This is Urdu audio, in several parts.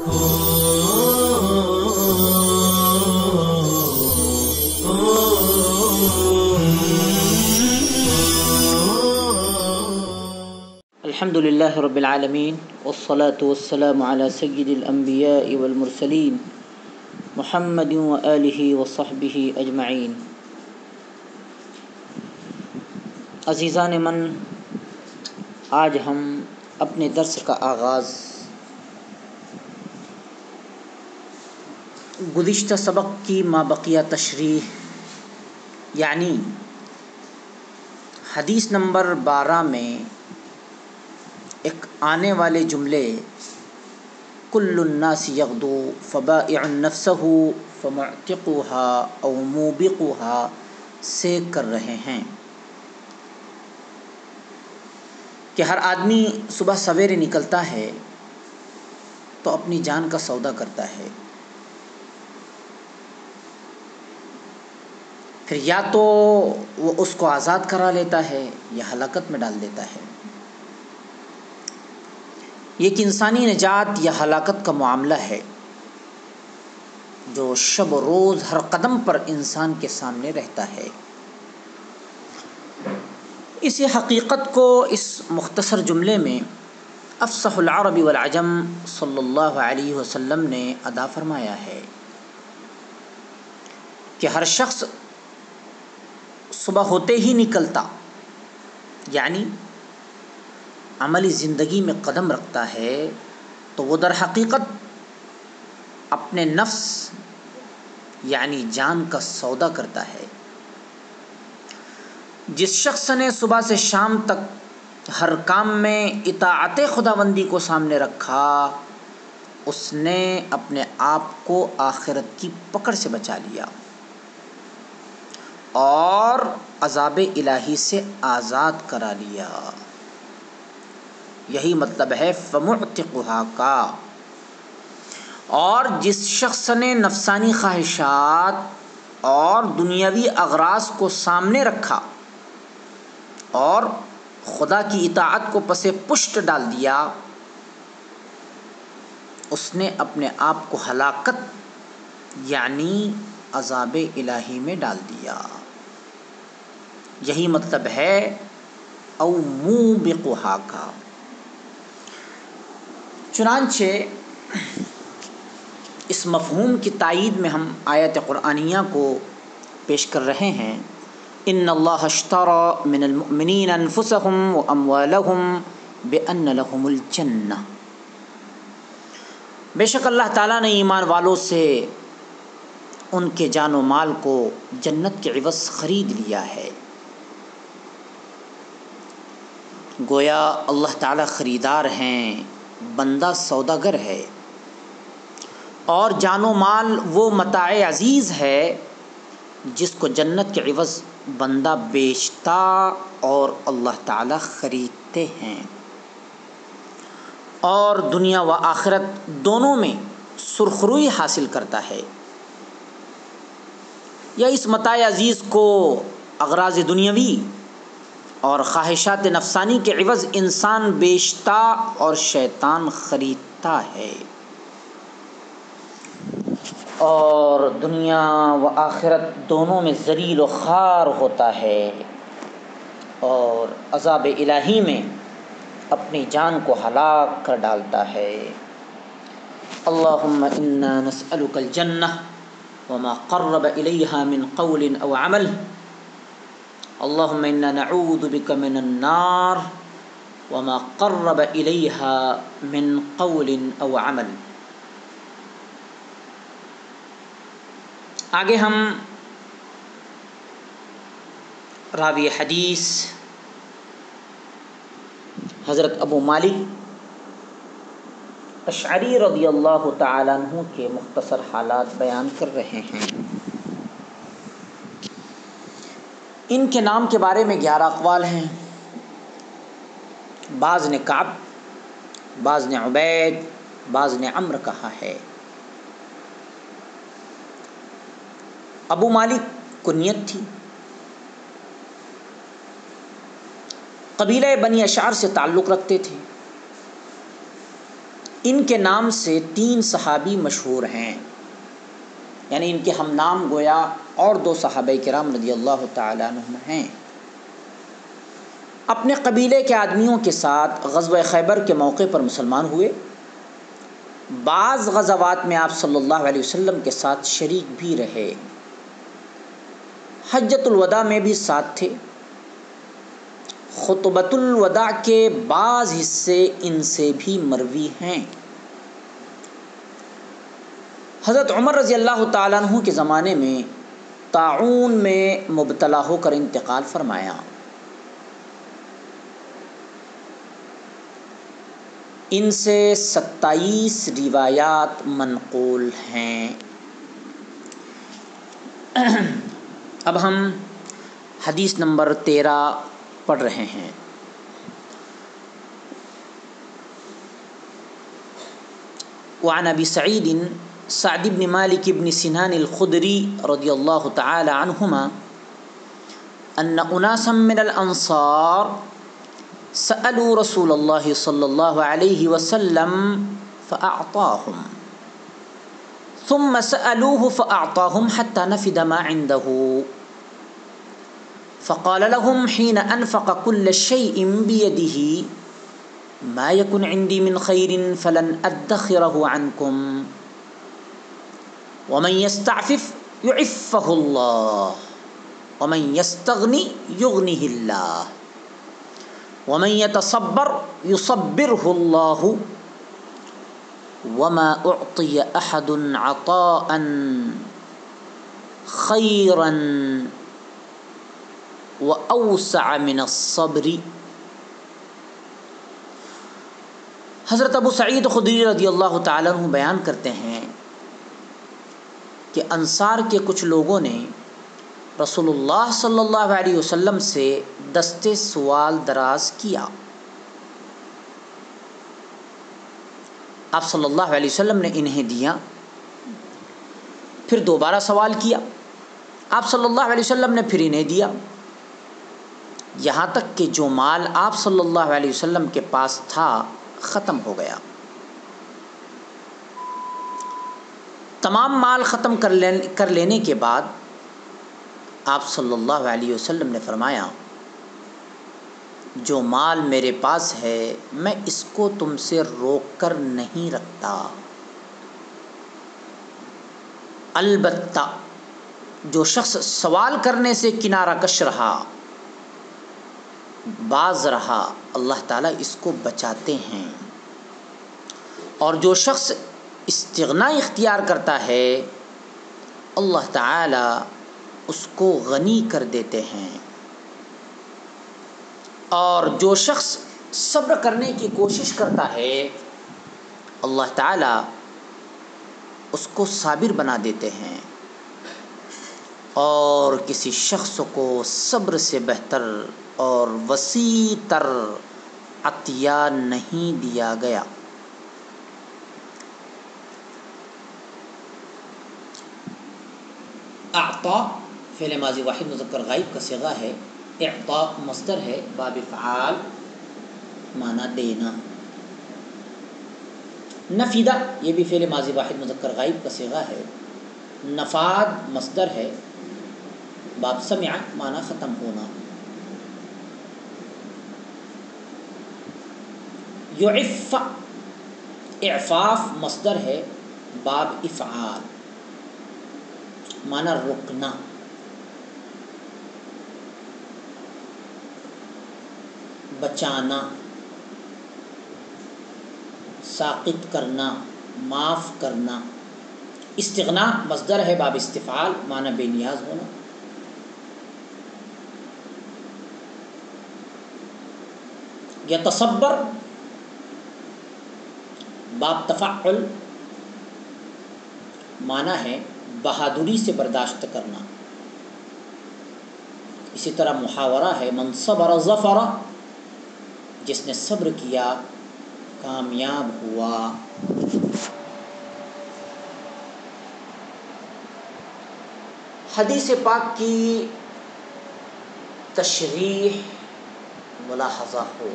الحمد لله رب العالمين والصلاة والسلام على سيد الأنبياء والمرسلين محمد وآله وصحبه أجمعين۔ عزیزان من، آج ہم اپنے درس کا آغاز گزشتہ سبق کی مابقیہ تشریح یعنی حدیث نمبر 12 میں ایک آنے والے جملے کل الناس یغدو فبائع نفسہ فمعتقها او موبقها سے کر رہے ہیں کہ ہر آدمی صبح سویرے نکلتا ہے تو اپنی جان کا سودا کرتا ہے، پھر یا تو وہ اس کو آزاد کرا لیتا ہے یا ہلاکت میں ڈال دیتا ہے۔ یہ ایک انسانی نجات یا ہلاکت کا معاملہ ہے جو شب و روز ہر قدم پر انسان کے سامنے رہتا ہے۔ اس حقیقت کو اس مختصر جملے میں افصح العرب والعجم صلی اللہ علیہ وسلم نے ادا فرمایا ہے کہ ہر شخص صبح ہوتے ہی نکلتا یعنی عملی زندگی میں قدم رکھتا ہے تو وہ در حقیقت اپنے نفس یعنی جان کا سودا کرتا ہے۔ جس شخص نے صبح سے شام تک ہر کام میں اطاعت خداوندی کو سامنے رکھا، اس نے اپنے آپ کو آخرت کی پکڑ سے بچا لیا اور عذاب الہی سے آزاد کرا لیا۔ یہی مطلب ہے فمعتقها کا۔ اور جس شخص نے نفسانی خواہشات اور دنیاوی اغراض کو سامنے رکھا اور خدا کی اطاعت کو پس پشت ڈال دیا، اس نے اپنے آپ کو ہلاکت یعنی عذاب الہی میں ڈال دیا۔ یہی مطلب ہے او موبقها کا۔ چنانچہ اس مفہوم کی تائید میں ہم آیت قرآنیہ کو پیش کر رہے ہیں، ان اللہ اشتری من المؤمنین انفسهم واموالهم بان لهم الجنہ۔ بے شک اللہ تعالیٰ نے ایمان والوں سے ان کے جان و مال کو جنت کے عوض خرید لیا ہے۔ گویا اللہ تعالیٰ خریدار ہیں، بندہ سوداگر ہے، اور جان و مال وہ متاع عزیز ہے جس کو جنت کے عوض بندہ بیچتا اور اللہ تعالیٰ خریدتے ہیں، اور دنیا و آخرت دونوں میں سرخروئی حاصل کرتا ہے۔ یا اس متاع عزیز کو اغراض دنیاوی اور خواہشات نفسانی کے عوض انسان بیچتا اور شیطان خریدتا ہے، اور دنیا و آخرت دونوں میں ذلیل و خوار ہوتا ہے اور عذاب الہی میں اپنی جان کو ہلاک کر ڈالتا ہے۔ اللہم انا نسألک الجنہ وما قرب الیہا من قول او عمل، اللہم انا نعوذ بک من النار وما قرب الیہا من قول او عمل۔ آگے ہم راوی حدیث حضرت ابو مالک اشعری رضی اللہ تعالیٰ عنہ کے مختصر حالات بیان کر رہے ہیں۔ ان کے نام کے بارے میں 11 اقوال ہیں۔ بعض نے کعب، بعض نے عبید، بعض نے عمرو کہا ہے۔ ابو مالک کنیت تھی، قبیلہ بنی اشعر سے تعلق رکھتے تھے۔ ان کے نام سے 3 صحابی مشہور ہیں، یعنی ان کے ہم نام گویا اور 2 صحابہ کرام رضی اللہ تعالیٰ عنہم ہیں۔ اپنے قبیلے کے آدمیوں کے ساتھ غزوہ خیبر کے موقع پر مسلمان ہوئے۔ بعض غزوات میں آپ صلی اللہ علیہ وسلم کے ساتھ شریک بھی رہے، حجۃ الوداع میں بھی ساتھ تھے۔ خطبۃ الوداع کے بعض حصے ان سے بھی مروی ہیں۔ حضرت عمر رضی اللہ تعالیٰ عنہ کے زمانے میں طاعون میں مبتلا ہو کر انتقال فرمایا۔ ان سے 27 روایات منقول ہیں۔ اب ہم حدیث نمبر 13 پڑھ رہے ہیں۔ وعن ابی سعید سعد بن مالک بن سنان الخدری رضی اللہ تعالی عنہما ان اناسا من الانصار سألوا رسول اللہ صلی اللہ علیہ وسلم فأعطاهم ثم سألوه فأعطاهم حتى نفد ما عنده فقال لهم حين أنفق كل شيء بيده ما يكن عندي من خير فلن أدخره عنكم ومن يستعفف يعفه الله ومن يستغني يغنه الله ومن يتصبر يصبره الله وما أعطي أحد عطاء خيرا وأوسع من الصبر۔ حضرت ابو سعید خدری رضی اللہ تعالیٰ عنہ بیان کرتے ہیں کہ انصار کے کچھ لوگوں نے رسول اللہ صلی اللہ علیہ وسلم سے دستے سوال دراز کیا۔ آپ صلی اللہ علیہ وسلم نے انہیں دیا، پھر دوبارہ سوال کیا، آپ صلی اللہ علیہ وسلم نے پھر انہیں دیا، یہاں تک کہ جو مال آپ صلی اللہ علیہ وسلم کے پاس تھا ختم ہو گیا۔ تمام مال ختم کر لینے کے بعد آپ صلی اللہ علیہ وسلم نے فرمایا، جو مال میرے پاس ہے میں اس کو تم سے روک کر نہیں رکھتا، البتہ جو شخص سوال کرنے سے کنارہ کش رہا، باز رہا، اللہ تعالیٰ اس کو بچاتے ہیں، اور جو شخص استغنا اختیار کرتا ہے اللہ تعالیٰ اس کو غنی کر دیتے ہیں، اور جو شخص صبر کرنے کی کوشش کرتا ہے اللہ تعالیٰ اس کو صابر بنا دیتے ہیں، اور کسی شخص کو صبر سے بہتر اور وسیع تر عطیہ نہیں دیا گیا۔ اعطا فعل ماضی واحد مذکر غائب کا صیغہ ہے، اعطاء مصدر ہے، باب فعال معنی دینا، نفیدہ یہ بھی فعل ماضی واحد مذکر غائب کا صیغہ ہے، نفاد مصدر ہے، باب سمع معنی ختم ہونا، یعف اعفاف مصدر ہے، باب افعال معنی رکنا، بچانا، ساقط کرنا، معاف کرنا، استغنا مصدر ہے، باب استفعال معنی بے نیاز ہونا، یتصبر باب تفعل معنی ہے بہادری سے برداشت کرنا، اسی طرح محاورہ ہے من صبر ظفر، جس نے صبر کیا کامیاب ہوا۔ حدیث پاک کی تشریح ملاحظہ ہو۔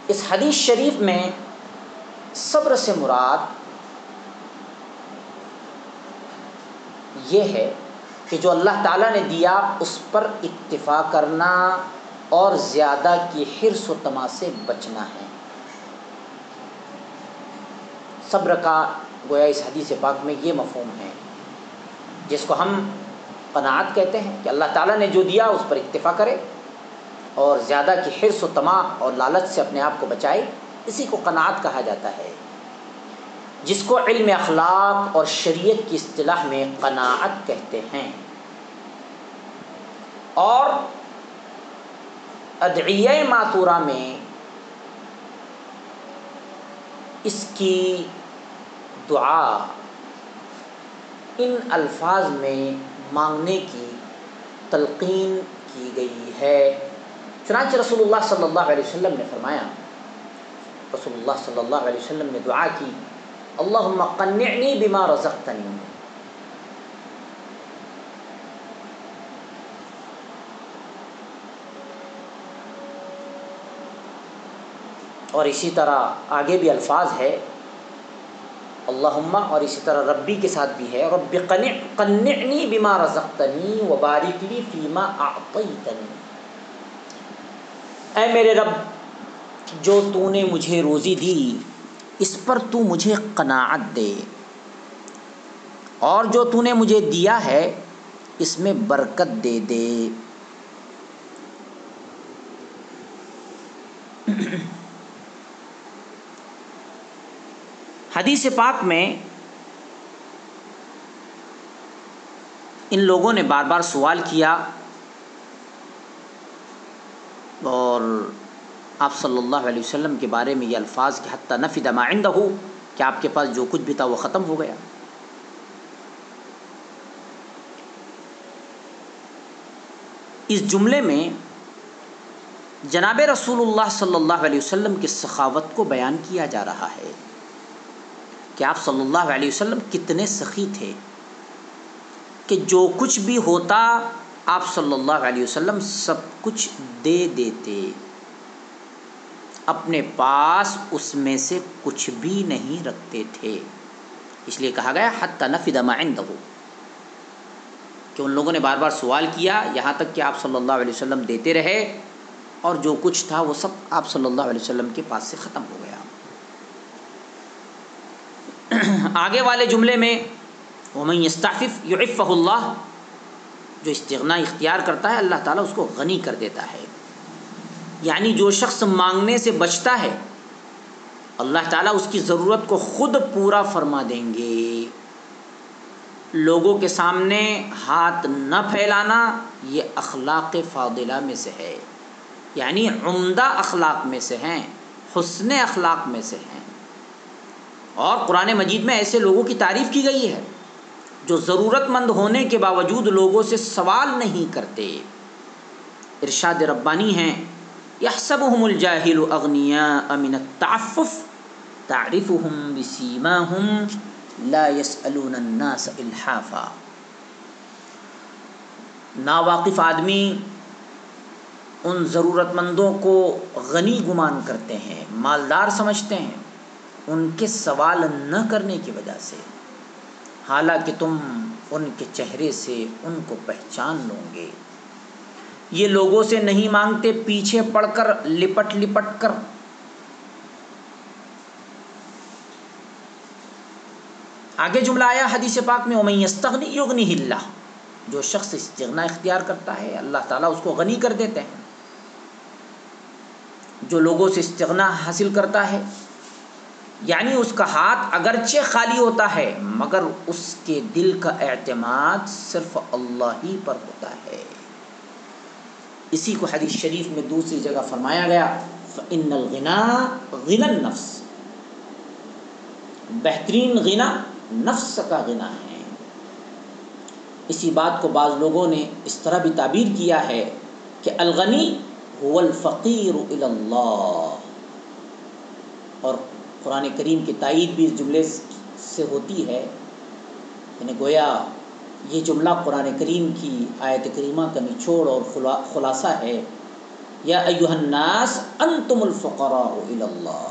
اس حدیث شریف میں صبر سے مراد یہ ہے کہ جو اللہ تعالیٰ نے دیا اس پر اکتفا کرنا اور زیادہ کی حرص و طمع سے بچنا ہے۔ صبر کا گویا اس حدیث پاک میں یہ مفہوم ہے، جس کو ہم قناعت کہتے ہیں کہ اللہ تعالیٰ نے جو دیا اس پر اکتفا کرے اور زیادہ کی حرص و طمع اور لالچ سے اپنے آپ کو بچائے، اسی کو قناعت کہا جاتا ہے، جس کو علم اخلاق اور شریعت کی اصطلاح میں قناعت کہتے ہیں۔ اور ادعیہ ماثورہ میں اس کی دعا ان الفاظ میں مانگنے کی تلقین کی گئی ہے۔ چنانچہ رسول اللہ صلی اللہ علیہ وسلم نے فرمایا، رسول اللہ صلی اللہ علیہ وسلم نے دعا کی، اللہم قنعنی بما رزقتنی، اور اسی طرح آگے بھی الفاظ ہے اللہم، اور اسی طرح ربی کے ساتھ بھی ہے، رب قنعنی بما رزقتنی وبارک لی فیما اعطیتنی، اے میرے رب جو تو نے مجھے روزی دی اس پر تو مجھے قناعت دے، اور جو تو نے مجھے دیا ہے اس میں برکت دے دے۔ حدیث پاک میں ان لوگوں نے بار بار سوال کیا اور آپ صلی اللہ علیہ وسلم کے بارے میں یہ الفاظ کہ حتی نفد ما عنده، کہ آپ کے پاس جو کچھ بھی تھا وہ ختم ہو گیا۔ اس جملے میں جناب رسول اللہ صلی اللہ علیہ وسلم کی سخاوت کو بیان کیا جا رہا ہے کہ آپ صلی اللہ علیہ وسلم کتنے سخی تھے کہ جو کچھ بھی ہوتا آپ صلی اللہ علیہ وسلم سب کچھ دے دیتے، اپنے پاس اس میں سے کچھ بھی نہیں رکھتے تھے۔ اس لیے کہا گیا حتی نفد ما عنده، کہ ان لوگوں نے بار بار سوال کیا یہاں تک کہ آپ صلی اللہ علیہ وسلم دیتے رہے اور جو کچھ تھا وہ سب آپ صلی اللہ علیہ وسلم کے پاس سے ختم ہو گیا۔ آگے والے جملے میں وَمَن يَسْتَعْفِفْ يُعِفَّهُ اللَّهُ، جو استغنا اختیار کرتا ہے اللہ تعالیٰ اس کو غنی کر دیتا ہے، یعنی جو شخص مانگنے سے بچتا ہے اللہ تعالیٰ اس کی ضرورت کو خود پورا فرما دیں گے۔ لوگوں کے سامنے ہاتھ نہ پھیلانا یہ اخلاق فاضلہ میں سے ہے، یعنی عمدہ اخلاق میں سے ہیں، حسن اخلاق میں سے ہیں۔ اور قرآن مجید میں ایسے لوگوں کی تعریف کی گئی ہے جو ضرورت مند ہونے کے باوجود لوگوں سے سوال نہیں کرتے۔ ارشاد ربانی ہیں یحسبهم الجاہل اغنیاء من التعفف تعرفهم بسیماهم لا يسألون الناس الحافا، ناواقف آدمی ان ضرورت مندوں کو غنی گمان کرتے ہیں، مالدار سمجھتے ہیں ان کے سوال نہ کرنے کی وجہ سے، حالانکہ تم ان کے چہرے سے ان کو پہچان لو گے۔ یہ لوگوں سے نہیں مانگتے پیچھے پڑ کر، لپٹ لپٹ کر۔ آگے جملہ آیا حدیث پاک میں وَمَن يَسْتَغْنِ يُغْنِهِ اللَّهُ، جو شخص استغنا اختیار کرتا ہے اللہ تعالیٰ اس کو غنی کر دیتے ہیں۔ جو لوگوں سے استغنا حاصل کرتا ہے یعنی اس کا ہاتھ اگرچہ خالی ہوتا ہے مگر اس کے دل کا اعتماد صرف اللہ ہی پر ہوتا ہے۔ اسی کو حدیث شریف میں دوسری جگہ فرمایا گیا فَإِنَّ الْغِنَىٰ غِنَى النَّفْسِ، بہترین غنا نفس کا غنا ہے۔ اسی بات کو بعض لوگوں نے اس طرح بھی تعبیر کیا ہے کہ الغنی هو الفقیر الی اللہ، اور قرآن کریم کی تائید بھی اس جملے سے ہوتی ہے، یعنی گویا یہ جملہ قرآن کریم کی آیت کریمہ کا نچوڑ اور خلاصہ ہے یا ایھا الناس انتم الفقراء الی اللہ،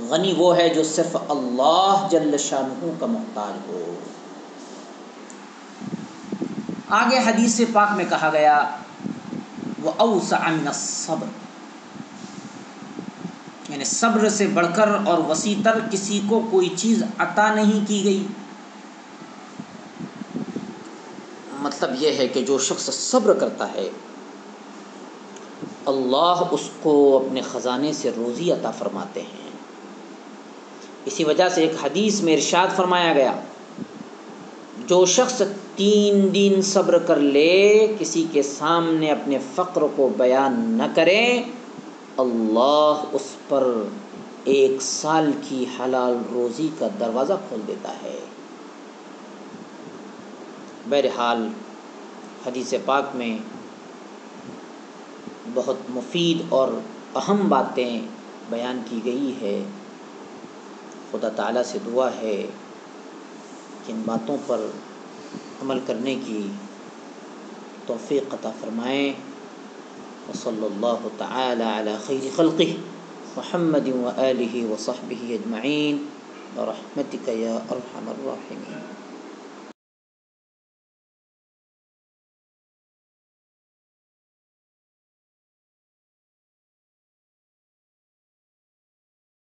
غنی وہ ہے جو صرف اللہ جل شانہ کا محتاج ہو۔ آگے حدیث پاک میں کہا گیا وَأَوْسَعَ مِنَ الصَّبْرِ، یعنی صبر سے بڑھ کر اور وسیع تر کسی کو کوئی چیز عطا نہیں کی گئی۔ مطلب یہ ہے کہ جو شخص صبر کرتا ہے اللہ اس کو اپنے خزانے سے روزی عطا فرماتے ہیں۔ اسی وجہ سے ایک حدیث میں ارشاد فرمایا گیا جو شخص 3 دن صبر کر لے، کسی کے سامنے اپنے فقر کو بیان نہ کرے، اللہ اس پر 1 سال کی حلال روزی کا دروازہ کھول دیتا ہے۔ بہرحال حدیث پاک میں بہت مفید اور اہم باتیں بیان کی گئی ہے۔ خدا تعالیٰ سے دعا ہے کہ ان باتوں پر عمل کرنے کی توفیق عطا فرمائیں۔ وصلی اللہ تعالی علی خیر خلقہ محمد وآلہ وصحبہ اجمعین برحمتک یا ارحم الراحمین۔